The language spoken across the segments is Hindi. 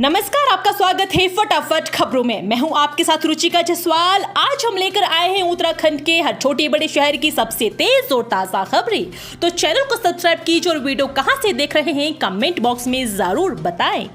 नमस्कार, आपका स्वागत है फटाफट खबरों में। मैं हूं आपके साथ रुचिका जसवाल। आज हम लेकर आए हैं उत्तराखंड के हर छोटे बड़े शहर की सबसे तेज और ताजा खबरें। तो चैनल को सब्सक्राइब कीजिए और वीडियो कहां से देख रहे हैं कमेंट बॉक्स में जरूर बताएं।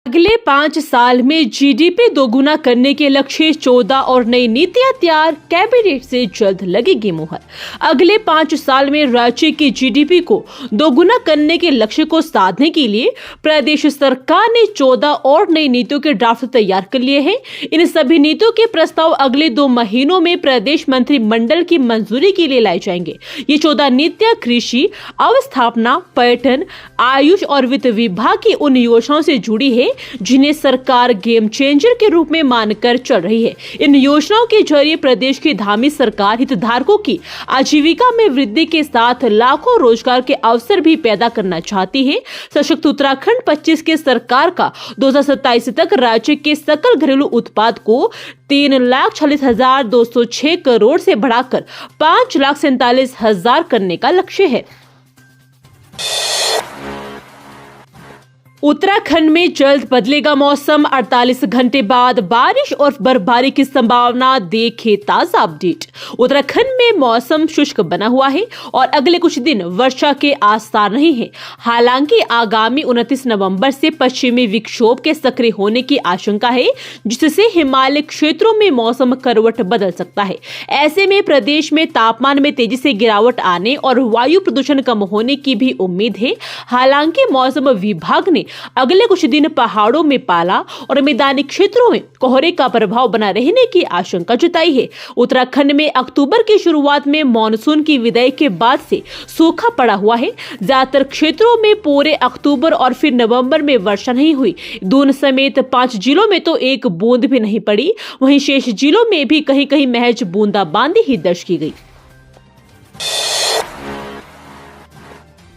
अगले 5 साल में जीडीपी दोगुना करने के लक्ष्य 14 और नई नीतियां तैयार, कैबिनेट से जल्द लगेगी मुहर। अगले 5 साल में राज्य की जीडीपी को दोगुना करने के लक्ष्य को साधने के लिए प्रदेश सरकार ने 14 और नई नीतियों के ड्राफ्ट तैयार कर लिए हैं। इन सभी नीतियों के प्रस्ताव अगले 2 महीनों में प्रदेश मंत्रिमंडल की मंजूरी के लिए लाए जाएंगे। ये 14 नीतियां कृषि, अवस्थापना, पर्यटन, आयुष और वित्त विभाग की उन योजनाओं से जुड़ी है जिन्हें सरकार गेम चेंजर के रूप में मानकर चल रही है। इन योजनाओं के जरिए प्रदेश की धामी सरकार हितधारकों की आजीविका में वृद्धि के साथ लाखों रोजगार के अवसर भी पैदा करना चाहती है। सशक्त उत्तराखंड 25 के सरकार का 2027 तक राज्य के सकल घरेलू उत्पाद को 3,46,206 करोड़ से बढ़ाकर 5,47,000 करने का लक्ष्य है। उत्तराखंड में जल्द बदलेगा मौसम, 48 घंटे बाद बारिश और बर्फबारी की संभावना, देखे ताजा अपडेट। उत्तराखंड में मौसम शुष्क बना हुआ है और अगले कुछ दिन वर्षा के आसार नहीं है। हालांकि आगामी 29 नवंबर से पश्चिमी विक्षोभ के सक्रिय होने की आशंका है, जिससे हिमालय क्षेत्रों में मौसम करवट बदल सकता है। ऐसे में प्रदेश में तापमान में तेजी से गिरावट आने और वायु प्रदूषण कम होने की भी उम्मीद है। हालांकि मौसम विभाग ने अगले कुछ दिन पहाड़ों में पाला और मैदानी क्षेत्रों में कोहरे का प्रभाव बना रहने की आशंका जताई है। उत्तराखंड में अक्टूबर की शुरुआत में मानसून की विदाई के बाद से सूखा पड़ा हुआ है। ज्यादातर क्षेत्रों में पूरे अक्टूबर और फिर नवंबर में वर्षा नहीं हुई। दून समेत 5 जिलों में तो एक बूंद भी नहीं पड़ी। वहीं शेष जिलों में भी कहीं कहीं महज बूंदाबांदी ही दर्ज की गई।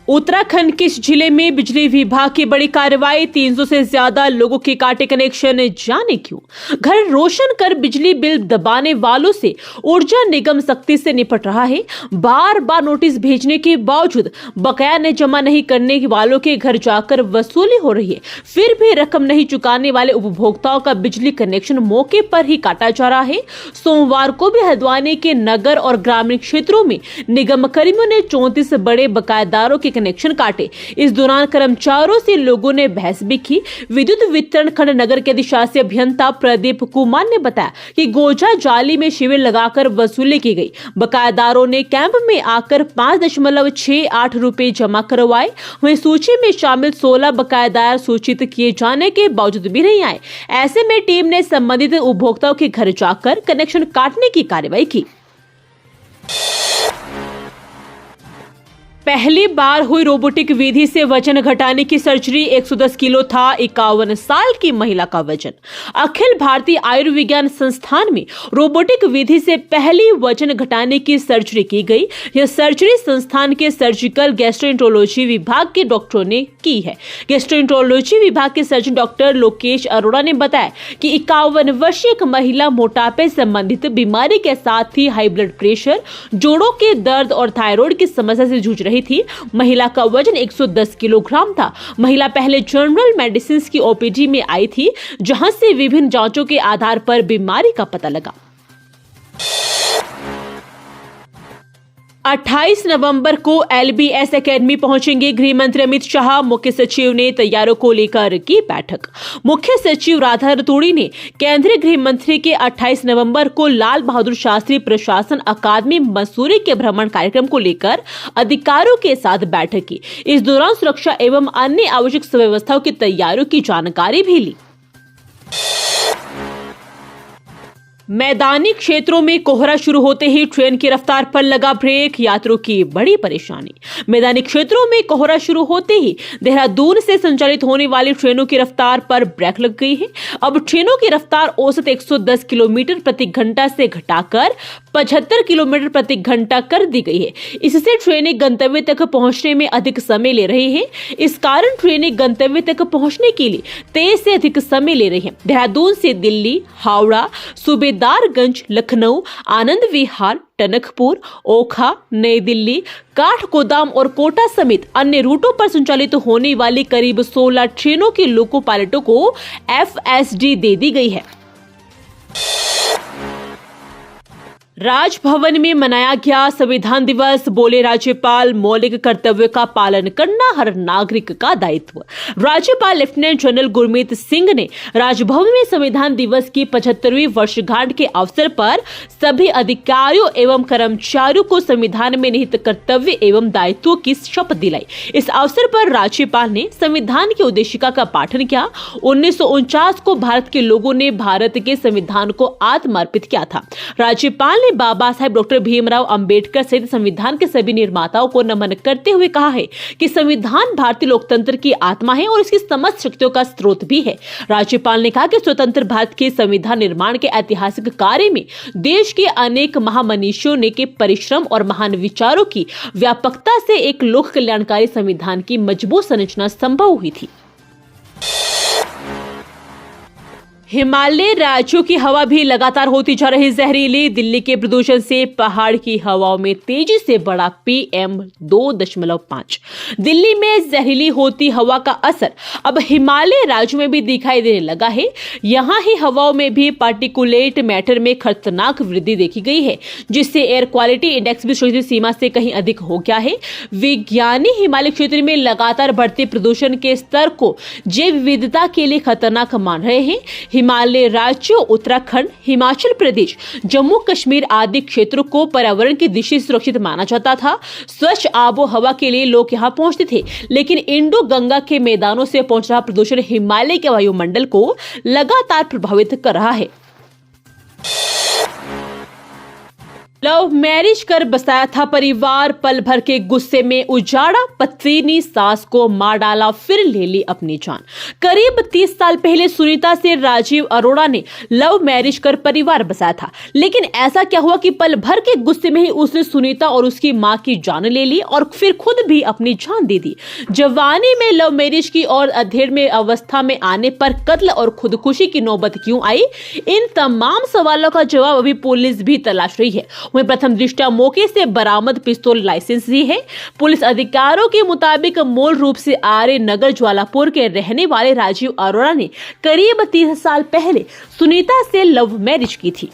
उत्तराखंड के इस जिले में बिजली विभाग की बड़ी कार्रवाई, 300 से ज्यादा लोगों के काटे कनेक्शन, जाने क्यों। घर रोशन कर बिजली बिल दबाने वालों से ऊर्जा निगम सख्ती से निपट रहा है। बार बार नोटिस भेजने के बावजूद बकाया ने जमा नहीं करने वालों के घर जाकर वसूली हो रही है। फिर भी रकम नहीं चुकाने वाले उपभोक्ताओं का बिजली कनेक्शन मौके पर ही काटा जा रहा है। सोमवार को भी हल्द्वानी के नगर और ग्रामीण क्षेत्रों में निगम कर्मियों ने 34 बड़े बकायेदारों के कनेक्शन काटे। इस दौरान कर्मचारियों से लोगों ने बहस भी की। विद्युत वितरण खंड नगर के अधिशासी अभियंता प्रदीप कुमार ने बताया कि गोजा जाली में शिविर लगाकर वसूली की गई। बकायेदारों ने कैंप में आकर 5.68 रुपए जमा करवाए। वहीं सूची में शामिल 16 बकायेदार सूचित किए जाने के बावजूद भी नहीं आए। ऐसे में टीम ने संबंधित उपभोक्ताओं के घर जाकर कनेक्शन काटने की कार्रवाई की। पहली बार हुई रोबोटिक विधि से वजन घटाने की सर्जरी, 110 किलो था 51 साल की महिला का वजन। अखिल भारतीय आयुर्विज्ञान संस्थान में रोबोटिक विधि से पहली वजन घटाने की सर्जरी की गई। यह सर्जरी संस्थान के सर्जिकल गैस्ट्रोएंटरोलॉजी विभाग के डॉक्टरों ने की है। गैस्ट्रोएंटरोलॉजी विभाग के सर्जन डॉक्टर लोकेश अरोड़ा ने बताया कि 51 वर्षीय एक महिला मोटापे संबंधित बीमारी के साथ ही हाई ब्लड प्रेशर, जोड़ों के दर्द और थायराइड की समस्या से जूझ रही थी। महिला का वजन 110 किलोग्राम था। महिला पहले जनरल मेडिसिन की ओपीडी में आई थी, जहां से विभिन्न जांचों के आधार पर बीमारी का पता लगा। 28 नवंबर को LBS एकेडमी पहुंचेंगे गृह मंत्री अमित शाह। मुख्य सचिव ने तैयारियों को लेकर की बैठक। मुख्य सचिव राधा रतूड़ी ने केंद्रीय गृह मंत्री के 28 नवंबर को लाल बहादुर शास्त्री प्रशासन अकादमी मसूरी के भ्रमण कार्यक्रम को लेकर अधिकारियों के साथ बैठक की। इस दौरान सुरक्षा एवं अन्य आवश्यक सुव्यवस्थाओं की तैयारियों की जानकारी भी ली। मैदानी क्षेत्रों में कोहरा शुरू होते ही ट्रेन की रफ्तार पर लगा ब्रेक, यात्रियों की बड़ी परेशानी। मैदानी क्षेत्रों में कोहरा शुरू होते ही देहरादून से संचालित होने वाली ट्रेनों की रफ्तार पर ब्रेक लग गई है। अब ट्रेनों की रफ्तार औसत 110 किलोमीटर प्रति घंटा से घटाकर 75 किलोमीटर प्रति घंटा कर दी गई है। इससे ट्रेनें गंतव्य तक पहुंचने में अधिक समय ले रही है। इस कारण ट्रेनें गंतव्य तक पहुंचने के लिए तेज से अधिक समय ले रही है। देहरादून से दिल्ली, हावड़ा, सूबेदार दीदारगंज, लखनऊ, आनंद विहार, टनकपुर, ओखा, नई दिल्ली, काठगोदाम और कोटा समेत अन्य रूटों पर संचालित होने वाली करीब 16 ट्रेनों की लोको पायलटों को FSD दे दी गई है। राजभवन में मनाया गया संविधान दिवस। बोले राज्यपाल, मौलिक कर्तव्य का पालन करना हर नागरिक का दायित्व। राज्यपाल लेफ्टिनेंट जनरल गुरमीत सिंह ने राजभवन में संविधान दिवस की 75वीं वर्षगांठ के अवसर पर सभी अधिकारियों एवं कर्मचारियों को संविधान में निहित कर्तव्य एवं दायित्वों की शपथ दिलाई। इस अवसर पर राज्यपाल ने संविधान की उद्देशिका का पाठन किया। 1949 को भारत के लोगों ने भारत के संविधान को आत्मार्पित किया था। राज्यपाल ने बाबा साहेब डॉक्टर भीमराव अंबेडकर सहित संविधान के सभी निर्माताओं को नमन करते हुए कहा है कि संविधान भारतीय लोकतंत्र की आत्मा है और इसकी समस्त शक्तियों का स्रोत भी है। राज्यपाल ने कहा कि स्वतंत्र भारत के संविधान निर्माण के ऐतिहासिक कार्य में देश के अनेक महामनीषियों ने के परिश्रम और महान विचारों की व्यापकता से एक लोक कल्याणकारी संविधान की मजबूत संरचना संभव हुई थी। हिमालय राज्यों की हवा भी लगातार होती जा रही जहरीली। दिल्ली के प्रदूषण से पहाड़ की हवाओं में तेजी से बढ़ा PM 2.5। दिल्ली में जहरीली होती हवा का असर अब हिमालय राज्यों में भी दिखाई देने लगा है। यहाँ ही हवाओं में भी पार्टिकुलेट मैटर में खतरनाक वृद्धि देखी गई है, जिससे एयर क्वालिटी इंडेक्स भी सुरक्षित सीमा से कहीं अधिक हो गया है। विज्ञानी हिमालय क्षेत्र में लगातार बढ़ते प्रदूषण के स्तर को जैव विविधता के लिए खतरनाक मान रहे हैं। हिमालय राज्यों उत्तराखंड, हिमाचल प्रदेश, जम्मू कश्मीर आदि क्षेत्रों को पर्यावरण की दृष्टि से सुरक्षित माना जाता था। स्वच्छ आबो हवा के लिए लोग यहां पहुंचते थे, लेकिन इंडो गंगा के मैदानों से पहुंच रहा प्रदूषण हिमालय के वायुमंडल को लगातार प्रभावित कर रहा है। लव मैरिज कर बसाया था परिवार, पल भर के गुस्से में उजाड़ा, पत्नी सास को मार डाला, फिर ले ली अपनी जान। करीब 30 साल पहले सुनीता से राजीव अरोड़ा ने लव मैरिज कर परिवार बसाया था, लेकिन ऐसा क्या हुआ कि पल भर के गुस्से में ही उसने सुनीता और उसकी मां की जान ले ली और फिर खुद भी अपनी जान दे दी। जवानी में लव मैरिज की और अधेड़ में अवस्था में आने पर कत्ल और खुदकुशी की नौबत क्यों आई? इन तमाम सवालों का जवाब अभी पुलिस भी तलाश रही है। वहीं प्रथम दृष्टया मौके से बरामद पिस्तौल लाइसेंस भी है। पुलिस अधिकारियों के मुताबिक मूल रूप से आर्य नगर ज्वालापुर के रहने वाले राजीव अरोड़ा ने करीब 30 साल पहले सुनीता से लव मैरिज की थी।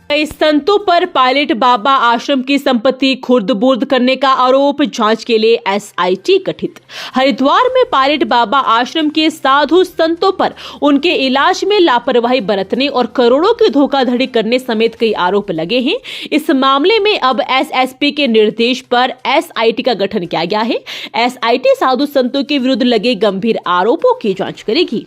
कई संतों पर पायलट बाबा आश्रम की संपत्ति खुर्द-बुर्द करने का आरोप, जांच के लिए SIT गठित। हरिद्वार में पायलट बाबा आश्रम के साधु संतों पर उनके इलाज में लापरवाही बरतने और करोड़ों की धोखाधड़ी करने समेत कई आरोप लगे हैं। इस मामले में अब SSP के निर्देश पर SIT का गठन किया गया है। SIT साधु संतों के विरुद्ध लगे गंभीर आरोपों की जांच करेगी।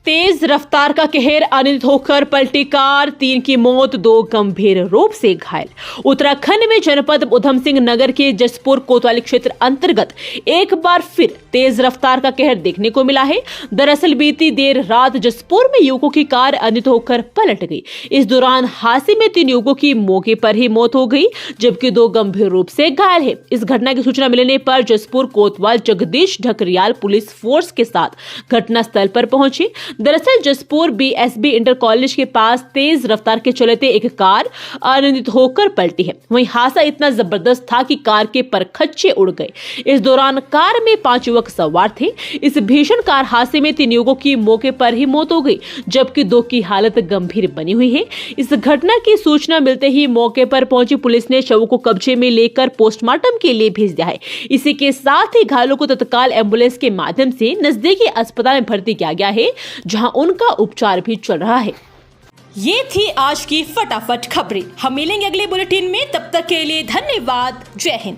तेज रफ्तार का कहर, अनियंत्रित होकर पलटी कार, 3 की मौत, 2 गंभीर रूप से घायल। उत्तराखंड में जनपद उधम सिंह नगर के जसपुर कोतवाली क्षेत्र अंतर्गत एक बार फिर तेज रफ्तार का कहर देखने को मिला है। दरअसल बीती देर रात जसपुर में युवकों की कार अनियंत्रित होकर पलट गई। इस दौरान हादसे में 3 युवकों की मौके पर ही मौत हो गई, जबकि 2 गंभीर रूप से घायल है। इस घटना की सूचना मिलने पर जसपुर कोतवाल जगदीश ढकरियाल पुलिस फोर्स के साथ घटनास्थल पर पहुंचे। दरअसल जसपुर BSB इंटर कॉलेज के पास तेज रफ्तार के चलते एक कार अनियंत्रित होकर पलटी है। वहीं हादसा इतना जबरदस्त था कि कार के परखच्चे उड़ गए। इस दौरान कार में 5 युवक सवार थे। इस भीषण कार हादसे में 3 युवकों की मौके पर ही मौत हो गई, जबकि 2 की हालत गंभीर बनी हुई है। इस घटना की सूचना मिलते ही मौके पर पहुंची पुलिस ने शव को कब्जे में लेकर पोस्टमार्टम के लिए भेज दिया है। इसी के साथ ही घायलों को तत्काल एम्बुलेंस के माध्यम से नजदीकी अस्पताल में भर्ती किया गया है, जहां उनका उपचार भी चल रहा है। ये थी आज की फटाफट खबरें। हम मिलेंगे अगले बुलेटिन में, तब तक के लिए धन्यवाद। जय हिंद।